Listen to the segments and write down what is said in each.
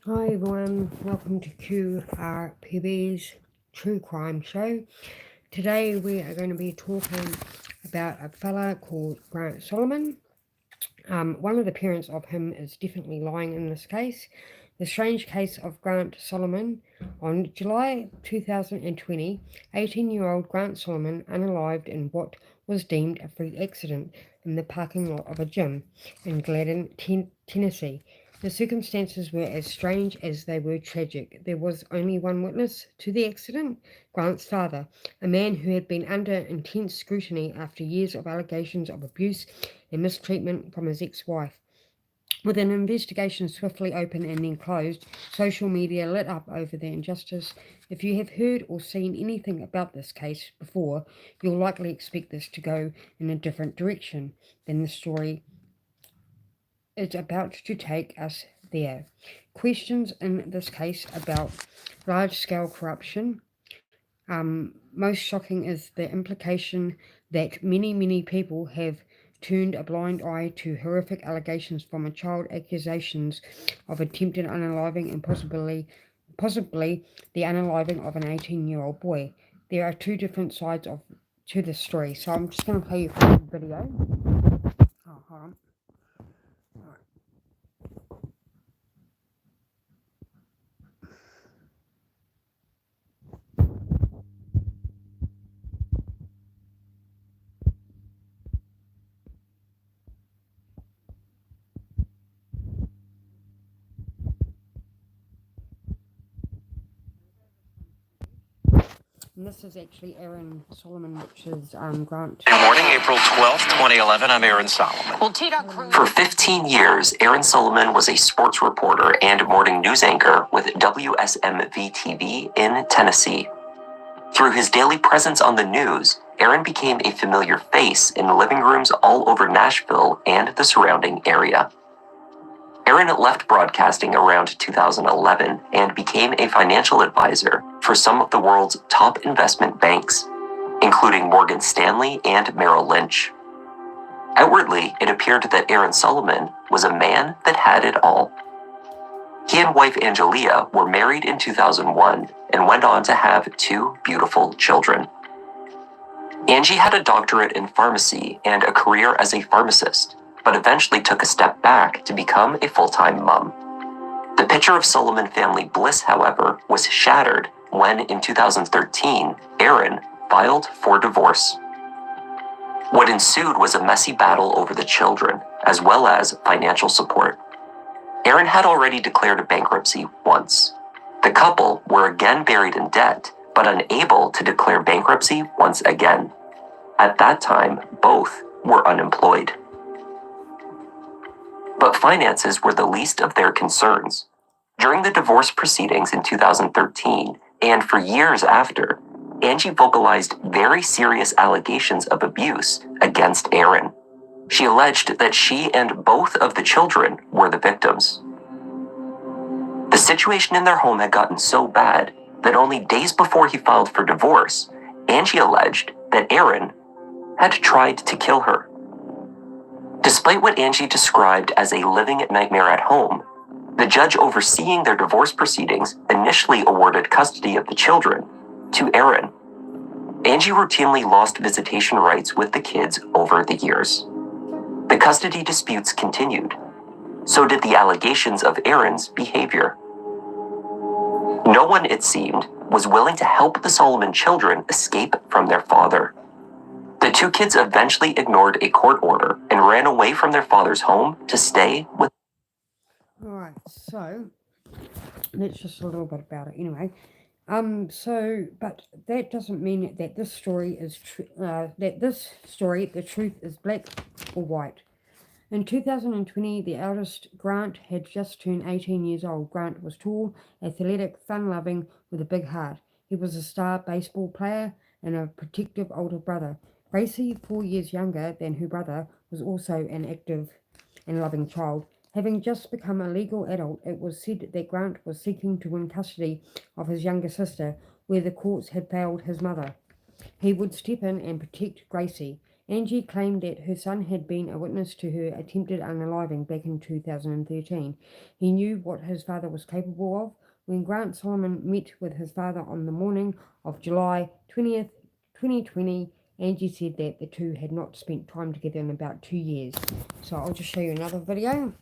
Hi everyone, welcome to QRPB's True Crime Show. Today we are going to be talking about a fella called Grant Solomon. One of the parents of him is definitely lying in this case. The strange case of Grant Solomon. On July 2020, 18-year-old Grant Solomon unalived in what was deemed a freak accident in the parking lot of a gym in Gladden, Tennessee. The circumstances were as strange as they were tragic. There was only one witness to the accident, Grant's father, a man who had been under intense scrutiny after years of allegations of abuse and mistreatment from his ex-wife. With an investigation swiftly opened and then closed, social media lit up over the injustice. If you have heard or seen anything about this case before, you'll likely expect this to go in a different direction than the story is about to take us there. Questions in this case about large-scale corruption. Most shocking is the implication that many people have turned a blind eye to horrific allegations from a child, accusations of attempted unaliving and possibly the unaliving of an 18-year-old boy. There are two different sides to this story, so I'm just going to play you a quick video. Oh, hold on. And this is actually Aaron Solomon, which is Grant. Good morning, April 12th, 2011. I'm Aaron Solomon. For 15 years, Aaron Solomon was a sports reporter and morning news anchor with WSMV-TV in Tennessee. Through his daily presence on the news, Aaron became a familiar face in living rooms all over Nashville and the surrounding area. Aaron left broadcasting around 2011 and became a financial advisor for some of the world's top investment banks, including Morgan Stanley and Merrill Lynch. Outwardly, it appeared that Aaron Solomon was a man that had it all. He and wife Angelia were married in 2001 and went on to have two beautiful children. Angie had a doctorate in pharmacy and a career as a pharmacist, but eventually took a step back to become a full-time mom. The picture of Solomon family bliss, however, was shattered when, in 2013, Aaron filed for divorce. What ensued was a messy battle over the children, as well as financial support. Aaron had already declared bankruptcy once. The couple were again buried in debt, but unable to declare bankruptcy once again. At that time, both were unemployed. But finances were the least of their concerns. During the divorce proceedings in 2013, and for years after, Angie vocalized very serious allegations of abuse against Aaron. She alleged that she and both of the children were the victims. The situation in their home had gotten so bad that only days before he filed for divorce, Angie alleged that Aaron had tried to kill her. Despite what Angie described as a living nightmare at home, the judge overseeing their divorce proceedings initially awarded custody of the children to Aaron. Angie routinely lost visitation rights with the kids over the years. The custody disputes continued. So did the allegations of Aaron's behavior. No one, it seemed, was willing to help the Solomon children escape from their father. The two kids eventually ignored a court order and ran away from their father's home to stay with. Alright, so that's just a little bit about it anyway. But that doesn't mean that this story is the truth is black or white. In 2020, the eldest, Grant, had just turned 18 years old. Grant was tall, athletic, fun-loving, with a big heart. He was a star baseball player and a protective older brother. Gracie, 4 years younger than her brother, was also an active and loving child. Having just become a legal adult, it was said that Grant was seeking to win custody of his younger sister, where the courts had failed his mother. He would step in and protect Gracie, Angie claimed that her son had been a witness to her attempted unaliving back in 2013. He knew what his father was capable of. When Grant Solomon met with his father on the morning of July 20th, 2020, Angie said that the two had not spent time together in about 2 years. So I'll just show you another video.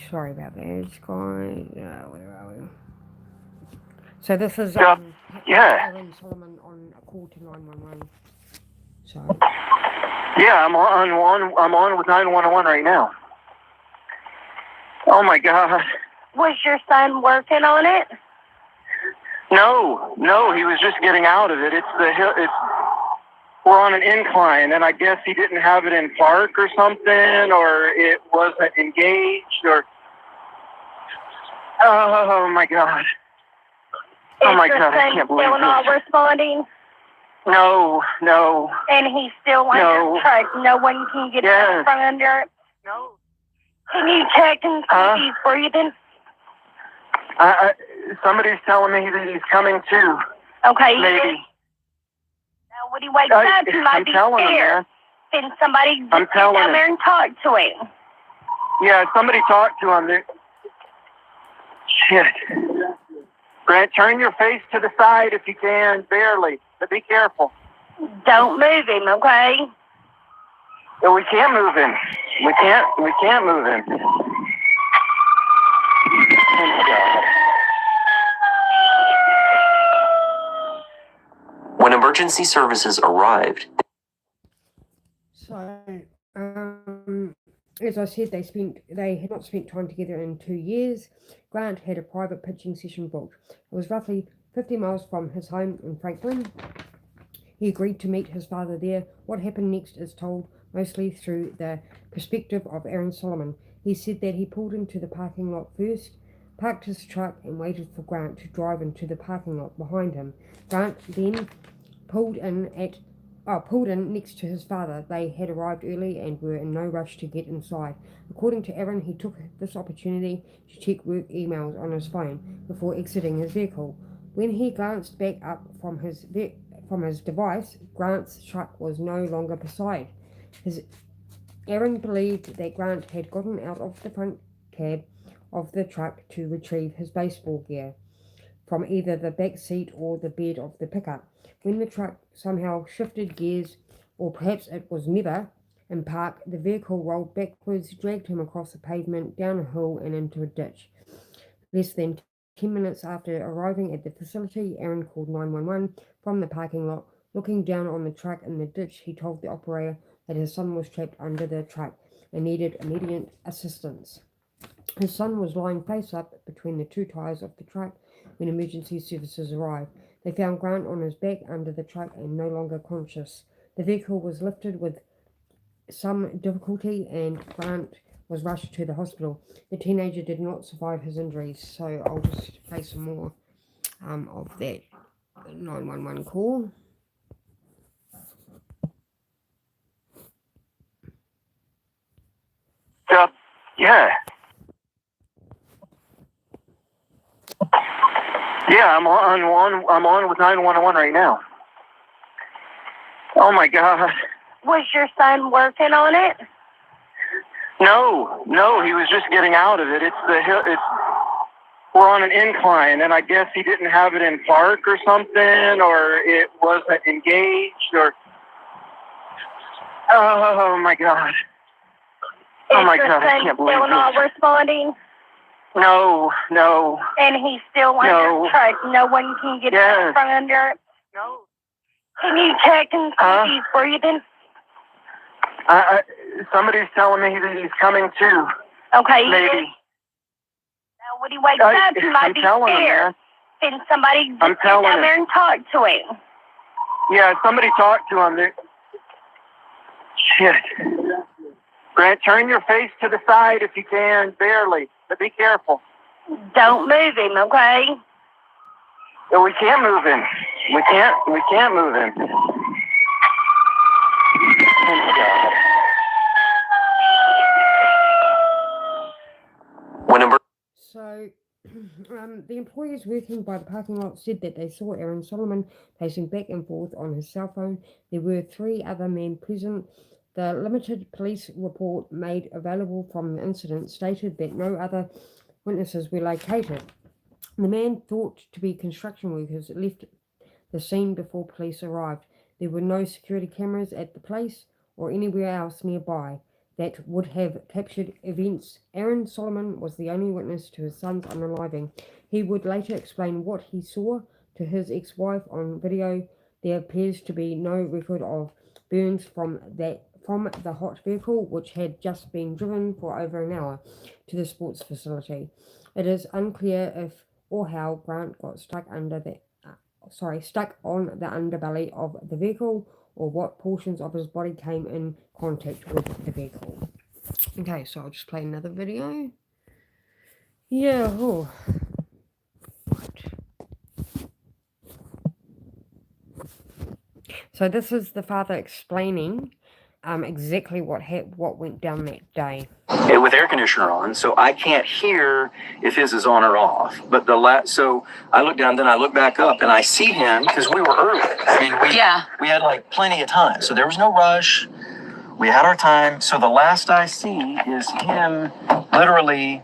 Sorry about that, guys. Where are we? So this is Aaron Solomon on a call to 911. So yeah, I'm on with 911 right now. Oh my God. Was your son working on it? No, he was just getting out of it. We're on an incline, and I guess he didn't have it in park or something, or it wasn't engaged, or oh my God. Oh my God, I can't believe still not responding? No. And he's still under truck. No one can get out from under it? No. Can you check and see if he's breathing? Somebody's telling me that he's coming to. Okay. Maybe. Now, when he wakes up, he might be scared. Then somebody get down there and talk to him. Yeah, somebody talk to him. Shit. Grant, turn your face to the side if you can, barely, but be careful. Don't move him, okay? No, we can't move him. We can't move him. When emergency services arrived, So, as I said, they had not spent time together in 2 years. Grant had a private pitching session booked. It was roughly 50 miles from his home in Franklin. He agreed to meet his father there. What happened next is told mostly through the perspective of Aaron Solomon. He said that he pulled into the parking lot first, parked his truck, and waited for Grant to drive into the parking lot behind him. Grant then pulled in next to his father. They had arrived early and were in no rush to get inside. According to Aaron, he took this opportunity to check work emails on his phone before exiting his vehicle. When he glanced back up from his device, Grant's truck was no longer beside. Aaron believed that Grant had gotten out of the front cab of the truck to retrieve his baseball gear from either the back seat or the bed of the pickup. When the truck somehow shifted gears, or perhaps it was never in park, the vehicle rolled backwards, dragged him across the pavement, down a hill, and into a ditch. Less than 10 minutes after arriving at the facility, Aaron called 911 from the parking lot. Looking down on the truck in the ditch, he told the operator that his son was trapped under the truck and needed immediate assistance. His son was lying face up between the two tires of the truck when emergency services arrived. They found Grant on his back under the truck and no longer conscious. The vehicle was lifted with some difficulty and Grant was rushed to the hospital. The teenager did not survive his injuries, so I'll just play some more of that 911 call. Yeah. Yeah, I'm on with 911 right now. Oh my God. Was your son working on it? No, he was just getting out of it. We're on an incline, and I guess he didn't have it in park or something, or it wasn't engaged, or oh my God. Oh my God, I can't believe still not responding? No. And he's still under truck. No one can get out from under it? No. Can you check and see if he's breathing? Somebody's telling me that he's coming to. Okay. Maybe. Now, when he wakes up, he might be scared. Then somebody get down there and talk to him. Yeah, somebody talk to him. Shit. Grant, turn your face to the side if you can, barely, but be careful. Don't move him, okay? No, we can't move him. We can't move him. So The employees working by the parking lot said that they saw Aaron Solomon pacing back and forth on his cell phone. There were 3 other men present. The limited police report made available from the incident stated that no other witnesses were located. The man, thought to be construction workers, left the scene before police arrived. There were no security cameras at the place or anywhere else nearby that would have captured events. Aaron Solomon was the only witness to his son's unaliving. He would later explain what he saw to his ex-wife on video. There appears to be no record of burns from the hot vehicle, which had just been driven for over an hour to the sports facility. It is unclear if or how Grant got stuck on the underbelly of the vehicle, or what portions of his body came in contact with the vehicle. Okay, so I'll just play another video. Yeah, oh. So this is the father explaining exactly what went down that day. With air conditioner on, so I can't hear if his is on or off. But so I look down, then I look back up, and I see him because we were early. I mean, we had like plenty of time, so there was no rush. We had our time. So the last I see is him, literally,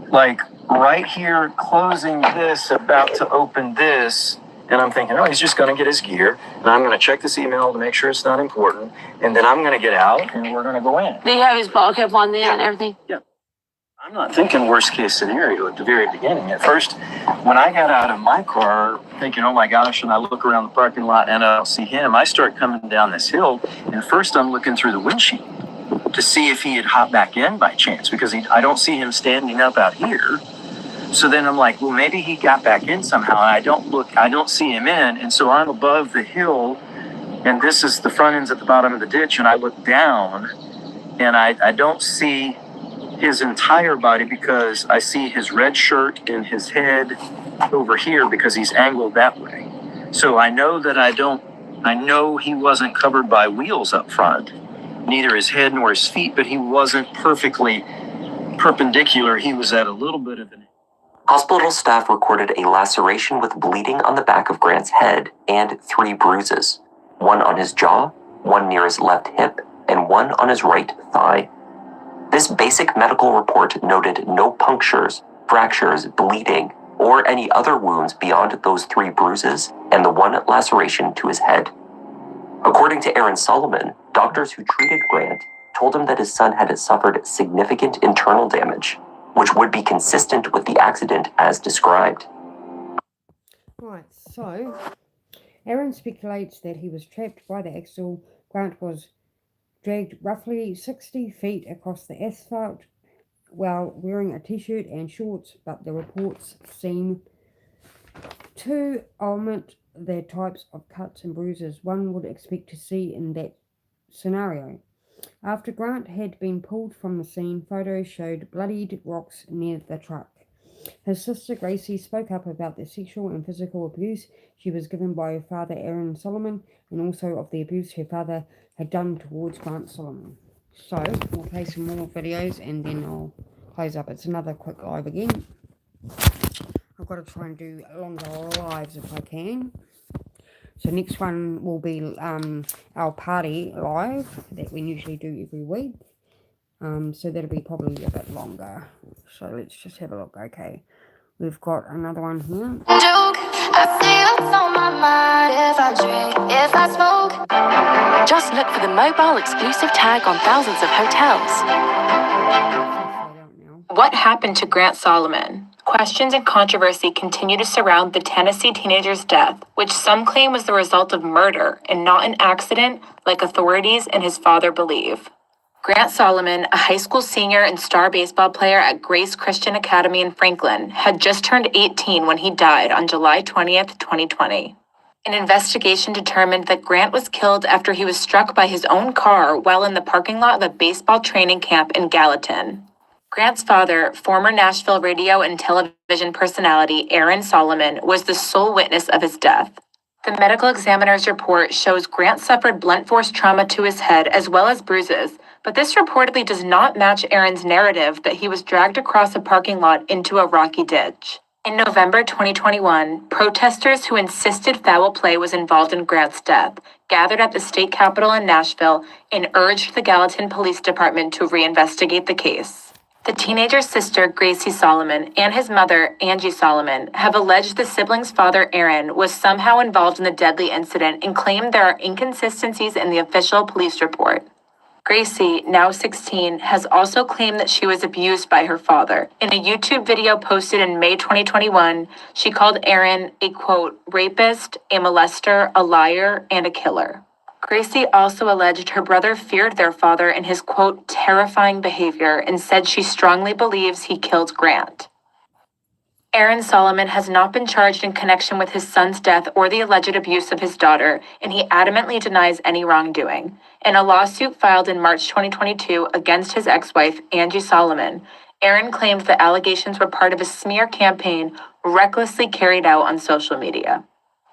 like right here, closing this, about to open this. And I'm thinking, oh, he's just going to get his gear, and I'm going to check this email to make sure it's not important, and then I'm going to get out, and we're going to go in. Did he have his ball cap on then and everything? Yeah. I'm not thinking worst case scenario at the very beginning. At first, when I got out of my car, thinking, oh my gosh, and I look around the parking lot and I don't see him, I start coming down this hill, and first I'm looking through the windshield to see if he had hopped back in by chance, because I don't see him standing up out here. So then I'm like, well, maybe he got back in somehow, and I don't see him in, and so I'm above the hill, and this is the front end's at the bottom of the ditch, and I look down, and I don't see his entire body, because I see his red shirt and his head over here because he's angled that way. So I know he wasn't covered by wheels up front, neither his head nor his feet, but he wasn't perfectly perpendicular. He was at a little bit of an... Hospital staff recorded a laceration with bleeding on the back of Grant's head and 3 bruises, 1 on his jaw, 1 near his left hip, and 1 on his right thigh. This basic medical report noted no punctures, fractures, bleeding, or any other wounds beyond those 3 bruises and the 1 laceration to his head. According to Aaron Solomon, doctors who treated Grant told him that his son had suffered significant internal damage, which would be consistent with the accident as described. Right, so Aaron speculates that he was trapped by the axle. Grant was dragged roughly 60 feet across the asphalt while wearing a t-shirt and shorts, but the reports seem to omit the types of cuts and bruises one would expect to see in that scenario. After Grant had been pulled from the scene, photos showed bloodied rocks near the truck. His sister Gracie spoke up about the sexual and physical abuse she was given by her father Aaron Solomon, and also of the abuse her father had done towards Grant Solomon. So we'll play some more videos and then I'll close up. It's another quick live again. I've got to try and do longer lives if I can. So next one will be our party live that we usually do every week. So that'll be probably a bit longer. So let's just have a look. Okay, we've got another one here. I see what's on my mind. If I drink, if I smoke. Just look for the mobile exclusive tag on thousands of hotels. What happened to Grant Solomon? Questions and controversy continue to surround the Tennessee teenager's death, which some claim was the result of murder and not an accident like authorities and his father believe. Grant Solomon, a high school senior and star baseball player at Grace Christian Academy in Franklin, had just turned 18 when he died on July 20th, 2020. An investigation determined that Grant was killed after he was struck by his own car while in the parking lot of a baseball training camp in Gallatin. Grant's father, former Nashville radio and television personality Aaron Solomon, was the sole witness of his death. The medical examiner's report shows Grant suffered blunt force trauma to his head as well as bruises, But this reportedly does not match Aaron's narrative that he was dragged across a parking lot into a rocky ditch. In November 2021, protesters who insisted foul play was involved in Grant's death gathered at the state capitol in Nashville and urged the Gallatin Police Department to reinvestigate the case. The teenager's sister, Gracie Solomon, and his mother, Angie Solomon, have alleged the sibling's father, Aaron, was somehow involved in the deadly incident and claimed there are inconsistencies in the official police report. Gracie, now 16, has also claimed that she was abused by her father. In a YouTube video posted in May 2021, she called Aaron a, quote, rapist, a molester, a liar, and a killer. Gracie also alleged her brother feared their father and his, quote, terrifying behavior and said she strongly believes he killed Grant. Aaron Solomon has not been charged in connection with his son's death or the alleged abuse of his daughter, and he adamantly denies any wrongdoing. In a lawsuit filed in March 2022 against his ex-wife, Angie Solomon, Aaron claimed the allegations were part of a smear campaign recklessly carried out on social media.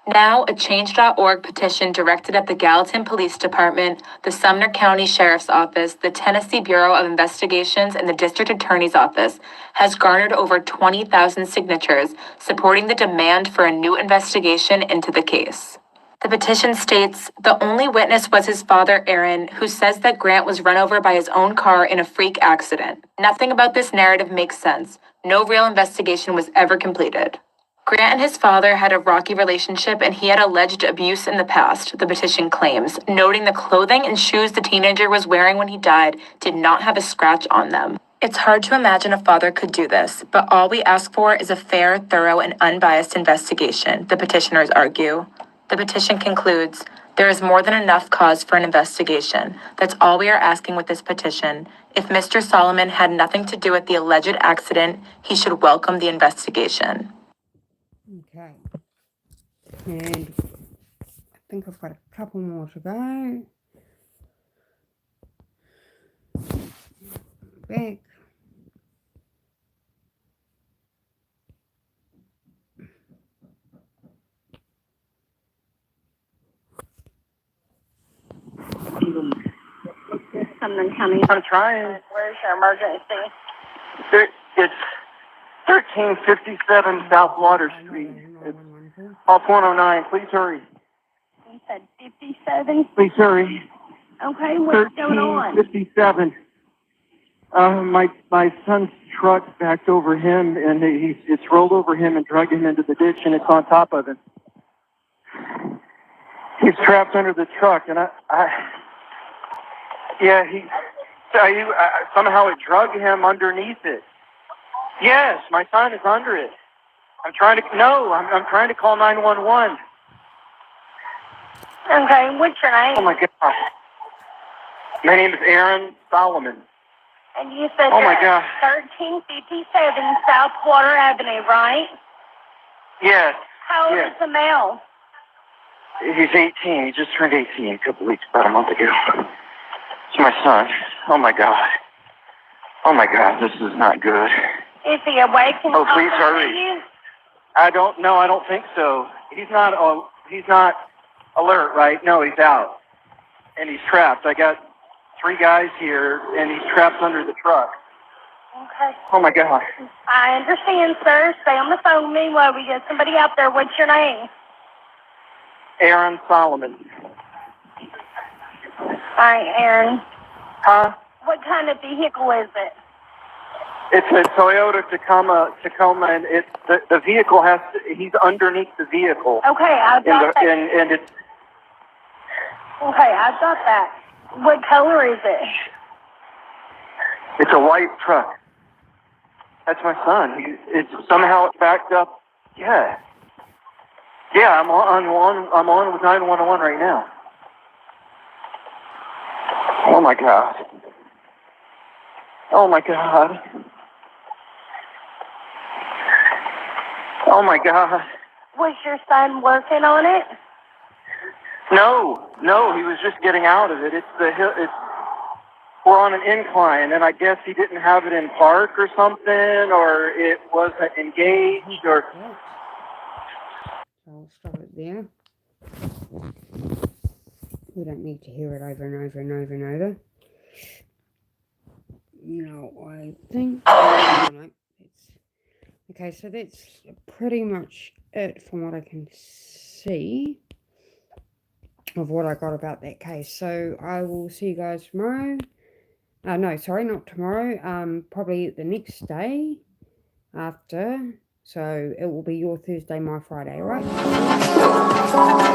Now, a Change.org petition directed at the Gallatin Police Department, the Sumner County Sheriff's Office, the Tennessee Bureau of Investigations, and the District Attorney's Office has garnered over 20,000 signatures supporting the demand for a new investigation into the case. The petition states, the only witness was his father, Aaron, who says that Grant was run over by his own car in a freak accident. Nothing about this narrative makes sense. No real investigation was ever completed. Grant and his father had a rocky relationship and he had alleged abuse in the past, the petition claims, noting the clothing and shoes the teenager was wearing when he died did not have a scratch on them. It's hard to imagine a father could do this, but all we ask for is a fair, thorough, and unbiased investigation, the petitioners argue. The petition concludes, there is more than enough cause for an investigation. That's all we are asking with this petition. If Mr. Solomon had nothing to do with the alleged accident, he should welcome the investigation. Okay. And I think I've got a couple more to go. Back. Something coming. I'm trying. Where's your emergency? It's 1357 South Water Street. It's off 109. Please hurry. You said 57? Please hurry. Okay, what's going on? 1357. My son's truck backed over him, and it's rolled over him and dragged him into the ditch, and it's on top of him. He's trapped under the truck, and somehow it dragged him underneath it. Yes, my son is under it. I'm trying to call 911. Okay, what's your name? Oh my God. My name is Aaron Solomon. And you said oh my God. 1357 South Water Avenue, right? Yes. How old is the male? He's 18. He just turned 18 a couple weeks, about a month ago. It's my son. Oh my God. Oh my God, this is not good. Is he awake and oh, please hurry. You? I don't think so. He's not alert, right? No, he's out. And he's trapped. I got 3 guys here, and he's trapped under the truck. Okay. Oh my God. I understand, sir. Stay on the phone with me while we get somebody out there. What's your name? Aaron Solomon. All right, Aaron. Huh? What kind of vehicle is it? It's a Toyota Tacoma, and the vehicle he's underneath the vehicle. Okay, I've got that. And it's... Okay, I've got that. What color is it? It's a white truck. That's my son. It's somehow backed up. Yeah. Yeah, I'm on with 911 right now. Oh my God. Oh my God. Oh my God. Was your son working on it? No, he was just getting out of it. It's the hill. We're on an incline, and I guess he didn't have it in park or something, or it wasn't engaged, or. So I'll stop it there. We don't need to hear it over and over and over and over. I think. I don't know. Okay, so that's pretty much it from what I can see of what I got about that case. So I will see you guys tomorrow. No, sorry, not tomorrow. Probably the next day after. So it will be your Thursday, my Friday, all right?